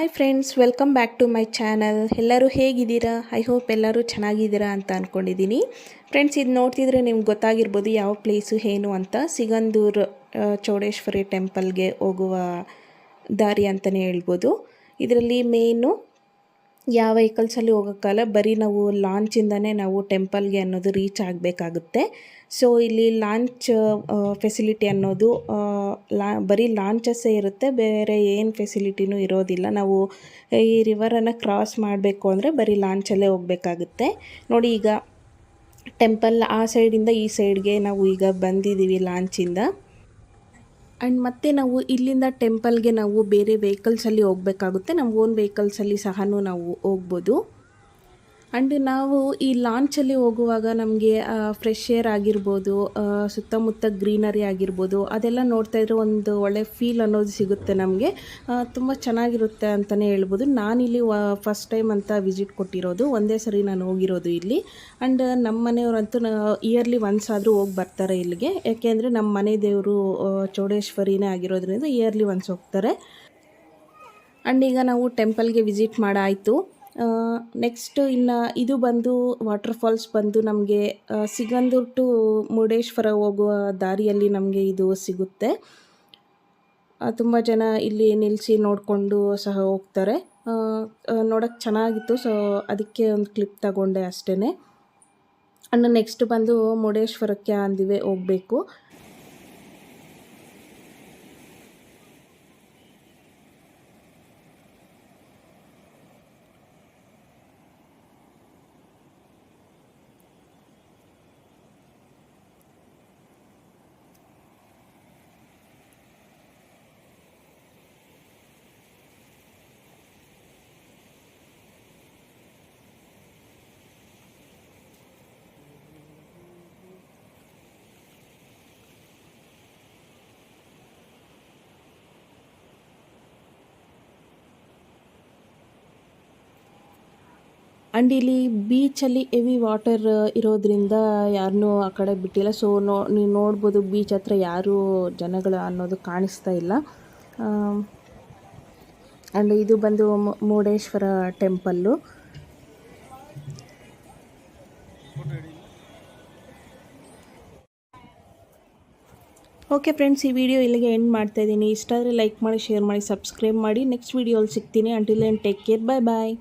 Hi friends, welcome back to my channel. ಎಲ್ಲರೂ ಹೇಗಿದ್ದೀರಾ? I hope ಎಲ್ಲರೂ ಚೆನ್ನಾಗಿದ್ದೀರಾ ಅಂತ ಅಂದ್ಕೊಂಡಿದ್ದೀನಿ. ಫ್ರೆಂಡ್ಸ್, ಇದು ನೋಡ್ತಿದ್ರೆ ನಿಮ್ಗೆ ಗೊತ್ತಾಗಿರ್ಬೋದು ಯಾವ ಪ್ಲೇಸು ಏನು ಅಂತ. ಸಿಗಂದೂರು ಚೌಡೇಶ್ವರಿ ಟೆಂಪಲ್ಗೆ ಹೋಗುವ ದಾರಿ ಅಂತಲೇ ಹೇಳ್ಬೋದು. ಇದರಲ್ಲಿ ಮೇಯ್ನು ಯಾವ ವೆಹಿಕಲ್ಸಲ್ಲಿ ಹೋಗೋಕ್ಕಲ್ಲ, ಬರೀ ನಾವು ಲಾಂಚಿಂದನೇ ನಾವು ಟೆಂಪಲ್ಗೆ ಅನ್ನೋದು ರೀಚ್ ಆಗಬೇಕಾಗುತ್ತೆ. ಸೊ ಇಲ್ಲಿ ಲಾಂಚ್ ಫೆಸಿಲಿಟಿ ಅನ್ನೋದು ಬರೀ ಲಾಂಚಸ್ಸೇ ಇರುತ್ತೆ, ಬೇರೆ ಏನು ಫೆಸಿಲಿಟಿನೂ ಇರೋದಿಲ್ಲ. ನಾವು ಈ ರಿವರನ್ನು ಕ್ರಾಸ್ ಮಾಡಬೇಕು ಅಂದರೆ ಬರೀ ಲಾಂಚಲ್ಲೇ ಹೋಗಬೇಕಾಗುತ್ತೆ. ನೋಡಿ, ಈಗ ಟೆಂಪಲ್ ಆ ಸೈಡಿಂದ ಈ ಸೈಡ್ಗೆ ನಾವು ಈಗ ಬಂದಿದ್ದೀವಿ ಲಾಂಚಿಂದ. ಆ್ಯಂಡ್ ಮತ್ತು ನಾವು ಇಲ್ಲಿಂದ ಟೆಂಪಲ್ಗೆ ನಾವು ಬೇರೆ ವೆಹಿಕಲ್ಸಲ್ಲಿ ಹೋಗಬೇಕಾಗುತ್ತೆ. ನಮ್ಮ ಓನ್ ವೆಹಿಕಲ್ಸಲ್ಲಿ ಸಹ ನಾವು ಹೋಗ್ಬೋದು. ಆ್ಯಂಡ್ ನಾವು ಈ ಲಾಂಚಲ್ಲಿ ಹೋಗುವಾಗ ನಮಗೆ ಫ್ರೆಶ್ ಏರ್ ಆಗಿರ್ಬೋದು, ಸುತ್ತಮುತ್ತ ಗ್ರೀನರಿ ಆಗಿರ್ಬೋದು, ಅದೆಲ್ಲ ನೋಡ್ತಾ ಇದ್ರೆ ಒಂದು ಒಳ್ಳೆ ಫೀಲ್ ಅನ್ನೋದು ಸಿಗುತ್ತೆ ನಮಗೆ. ತುಂಬ ಚೆನ್ನಾಗಿರುತ್ತೆ ಅಂತಲೇ ಹೇಳ್ಬೋದು. ನಾನಿಲ್ಲಿ ಫಸ್ಟ್ ಟೈಮ್ ಅಂತ ವಿಸಿಟ್ ಕೊಟ್ಟಿರೋದು, ಒಂದೇ ಸರಿ ನಾನು ಹೋಗಿರೋದು ಇಲ್ಲಿ. ಆ್ಯಂಡ್ ನಮ್ಮ ಮನೆಯವರಂತೂ ಇಯರ್ಲಿ ಒನ್ಸ್ ಆದರೂ ಹೋಗಿ ಬರ್ತಾರೆ ಇಲ್ಲಿಗೆ. ಯಾಕೆಂದರೆ ನಮ್ಮ ಮನೆ ದೇವರು ಚೌಡೇಶ್ವರಿನೇ ಆಗಿರೋದ್ರಿಂದ ಇಯರ್ಲಿ ಒನ್ಸ್ ಹೋಗ್ತಾರೆ. ಆ್ಯಂಡ್ ಈಗ ನಾವು ಟೆಂಪಲ್ಗೆ ವಿಸಿಟ್ ಮಾಡಾಯಿತು. ನೆಕ್ಸ್ಟ್ ಇನ್ನು ಇದು ಬಂದು ವಾಟರ್ ಫಾಲ್ಸ್ ಬಂದು ನಮಗೆ ಸಿಗಂದೂರು ಟು ಮುರುಡೇಶ್ವರ ಹೋಗುವ ದಾರಿಯಲ್ಲಿ ನಮಗೆ ಇದು ಸಿಗುತ್ತೆ. ತುಂಬ ಜನ ಇಲ್ಲಿ ನಿಲ್ಲಿಸಿ ನೋಡಿಕೊಂಡು ಸಹ ಹೋಗ್ತಾರೆ. ನೋಡೋಕ್ಕೆ ಚೆನ್ನಾಗಿತ್ತು, ಸೊ ಅದಕ್ಕೆ ಒಂದು ಕ್ಲಿಪ್ ತಗೊಂಡೆ ಅಷ್ಟೇ. ಆ್ಯಂಡ್ ನೆಕ್ಸ್ಟ್ ಬಂದು ಮುರುಡೇಶ್ವರಕ್ಕೆ ಅಂದಿವೆ ಹೋಗಬೇಕು. ಆ್ಯಂಡ್ ಇಲ್ಲಿ ಬೀಚಲ್ಲಿ ಹೆವಿ ವಾಟರ್ ಇರೋದ್ರಿಂದ ಯಾರನ್ನೂ ಆ ಕಡೆ ಬಿಟ್ಟಿಲ್ಲ. ಸೊ ನೀವು ನೋಡ್ಬೋದು, ಬೀಚ್ ಹತ್ರ ಯಾರೂ ಜನಗಳು ಅನ್ನೋದು ಕಾಣಿಸ್ತಾ ಇಲ್ಲ. ಆ್ಯಂಡ್ ಇದು ಬಂದು ಮುರುಡೇಶ್ವರ ಟೆಂಪಲ್ಲು. ಓಕೆ ಫ್ರೆಂಡ್ಸ್, ಈ ವಿಡಿಯೋ ಇಲ್ಲಿಗೆ ಎಂಡ್ ಮಾಡ್ತಾಯಿದ್ದೀನಿ. ಇಷ್ಟ ಆದರೆ ಲೈಕ್ ಮಾಡಿ, ಶೇರ್ ಮಾಡಿ, ಸಬ್ಸ್ಕ್ರೈಬ್ ಮಾಡಿ. ನೆಕ್ಸ್ಟ್ ವಿಡಿಯೋಲ್ಲಿ ಸಿಗ್ತೀನಿ. ಅಂಟಿಲ್ ದೆನ್ ಟೇಕ್ ಕೇರ್, ಬಾಯ್ ಬಾಯ್.